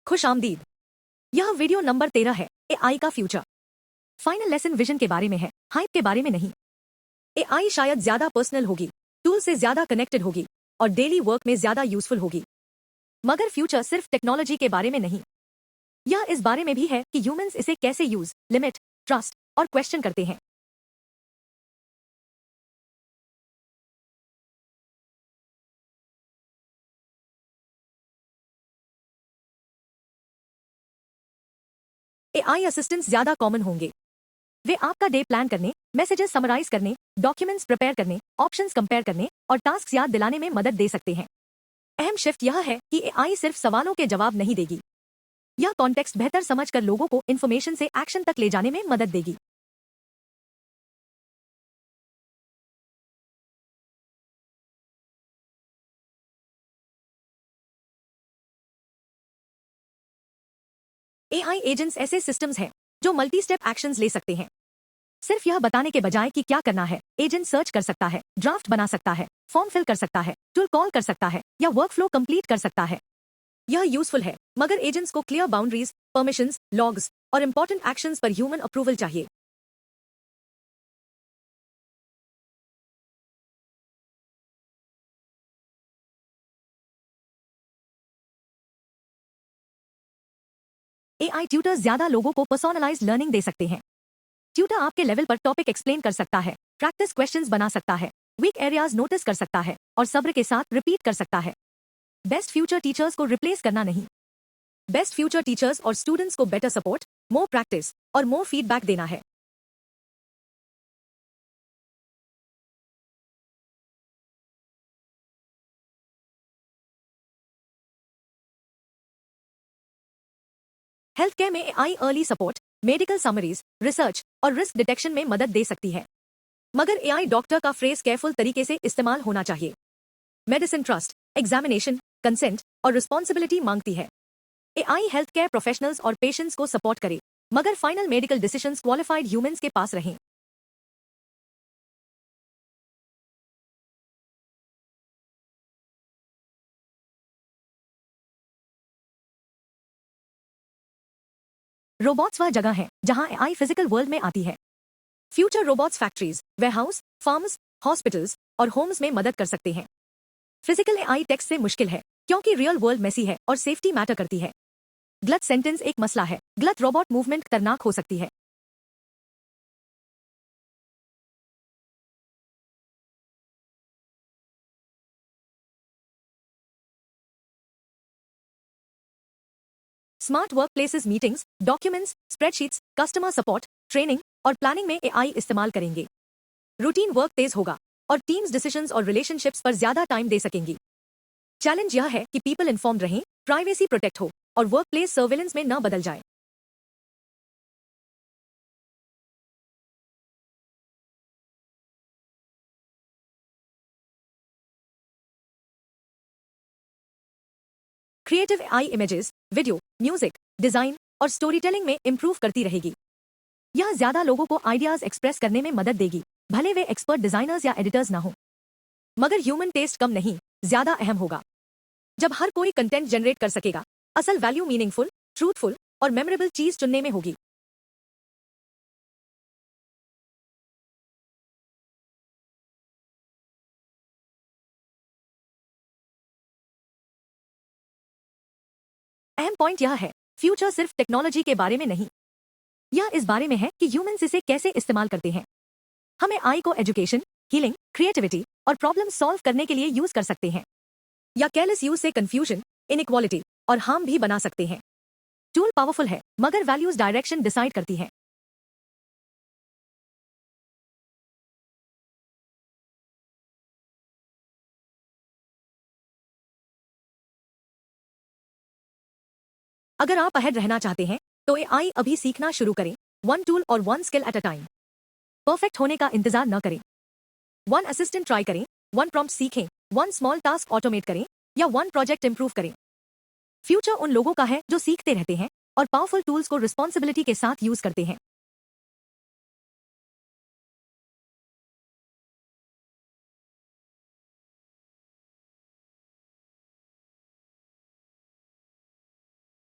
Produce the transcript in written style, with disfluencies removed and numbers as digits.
खुश आमदीद। यह वीडियो नंबर 13 है। एआई का फ्यूचर। फाइनल लेसन विजन के बारे में है, हाइप के बारे में नहीं। एआई शायद ज्यादा पर्सनल होगी, टूल से ज्यादा कनेक्टेड होगी और डेली वर्क में ज्यादा यूजफुल होगी। मगर फ्यूचर सिर्फ टेक्नोलॉजी के बारे में नहीं, यह इस बारे में भी है कि ह्यूमंस इसे कैसे यूज, लिमिट, ट्रस्ट और क्वेश्चन करते हैं। एआई असिस्टेंट्स ज्यादा कॉमन होंगे। वे आपका डे प्लान करने, मैसेजेस समराइज करने, डॉक्यूमेंट्स प्रिपेयर करने, ऑप्शंस कंपेयर करने और टास्क याद दिलाने में मदद दे सकते हैं। अहम शिफ्ट यह है कि एआई सिर्फ सवालों के जवाब नहीं देगी, यह कॉन्टेक्स्ट बेहतर समझकर लोगों को इन्फॉर्मेशन से एक्शन तक ले जाने में मदद देगी। एआई एजेंट्स ऐसे सिस्टम्स हैं जो मल्टी स्टेप एक्शंस ले सकते हैं। सिर्फ यह बताने के बजाय कि क्या करना है, एजेंट सर्च कर सकता है, ड्राफ्ट बना सकता है, फॉर्म फिल कर सकता है, टूल कॉल कर सकता है या वर्कफ्लो कंप्लीट कर सकता है। यह यूजफुल है, मगर एजेंट्स को क्लियर बाउंड्रीज, परमिशंस, लॉग्स और इंपॉर्टेंट एक्शंस पर ह्यूमन अप्रूवल चाहिए। एआई ट्यूटर्स ज्यादा लोगों को पर्सनलाइज्ड लर्निंग दे सकते हैं। ट्यूटर आपके लेवल पर टॉपिक एक्सप्लेन कर सकता है, प्रैक्टिस क्वेश्चंस बना सकता है, वीक एरियाज नोटिस कर सकता है और सब्र के साथ रिपीट कर सकता है। बेस्ट फ्यूचर टीचर्स को रिप्लेस करना नहीं, बेस्ट फ्यूचर टीचर्स और स्टूडेंट्स को बेटर सपोर्ट, मोर प्रैक्टिस और मोर फीडबैक देना है। हेल्थ केयर में AI early support, medical summaries, research और रिस्क डिटेक्शन में मदद दे सकती है। मगर एआई डॉक्टर का फ्रेज केयरफुल तरीके से इस्तेमाल होना चाहिए। मेडिसिन ट्रस्ट, एग्जामिनेशन, कंसेंट और रिस्पॉन्सिबिलिटी मांगती है। एआई हेल्थ केयर प्रोफेशनल्स और पेशेंट्स को सपोर्ट करे, मगर final medical decisions qualified humans के पास रहें। रोबोट्स वह जगह है जहां एआई फिजिकल वर्ल्ड में आती है। Future robots factories, warehouse, farms, hospitals और होम्स में मदद कर सकते हैं। फिजिकल एआई टेक्स्ट से मुश्किल है क्योंकि रियल वर्ल्ड मेसी है और सेफ्टी मैटर करती है। गलत सेंटेंस एक मसला है, गलत रोबोट मूवमेंट खतरनाक हो सकती है। Smart work places meetings, documents, spreadsheets, customer support, training और प्लानिंग में एआई इस्तेमाल करेंगे। रूटीन वर्क तेज होगा और टीम्स डिसीजंस और रिलेशनशिप्स पर ज्यादा टाइम दे सकेंगी। चैलेंज यह है कि पीपल इन्फॉर्म्ड रहें, प्राइवेसी प्रोटेक्ट हो और वर्क प्लेस सर्वेलेंस में न बदल जाए। Creative AI images, video, music, design और स्टोरी टेलिंग में इंप्रूव करती रहेगी। यह ज्यादा लोगों को आइडियाज एक्सप्रेस करने में मदद देगी, भले वे एक्सपर्ट डिजाइनर्स या एडिटर्स ना हो। मगर ह्यूमन टेस्ट कम नहीं, ज्यादा अहम होगा। जब हर कोई कंटेंट जनरेट कर सकेगा, असल वैल्यू मीनिंगफुल, ट्रूथफुल और मेमोरेबल चीज चुनने में होगी। अहम पॉइंट यह है, फ्यूचर सिर्फ टेक्नोलॉजी के बारे में नहीं, यह इस बारे में है कि ह्यूमंस इसे कैसे इस्तेमाल करते हैं। हमें आई को एजुकेशन, हीलिंग, क्रिएटिविटी और प्रॉब्लम सॉल्व करने के लिए यूज कर सकते हैं, या केयरलेस यूज से कंफ्यूजन, इनइक्वालिटी और हार्म भी बना सकते हैं। टूल पावरफुल है, मगर वैल्यूज डायरेक्शन डिसाइड करती है। अगर आप अहेड रहना चाहते हैं तो एआई अभी सीखना शुरू करें। वन टूल और one skill at a time. Perfect होने का इंतजार न करें। वन असिस्टेंट ट्राई करें, वन प्रॉम्प्ट सीखें, वन स्मॉल टास्क ऑटोमेट करें या वन प्रोजेक्ट इंप्रूव करें। फ्यूचर उन लोगों का है जो सीखते रहते हैं और पावरफुल टूल्स को रिस्पॉन्सिबिलिटी के साथ यूज करते हैं।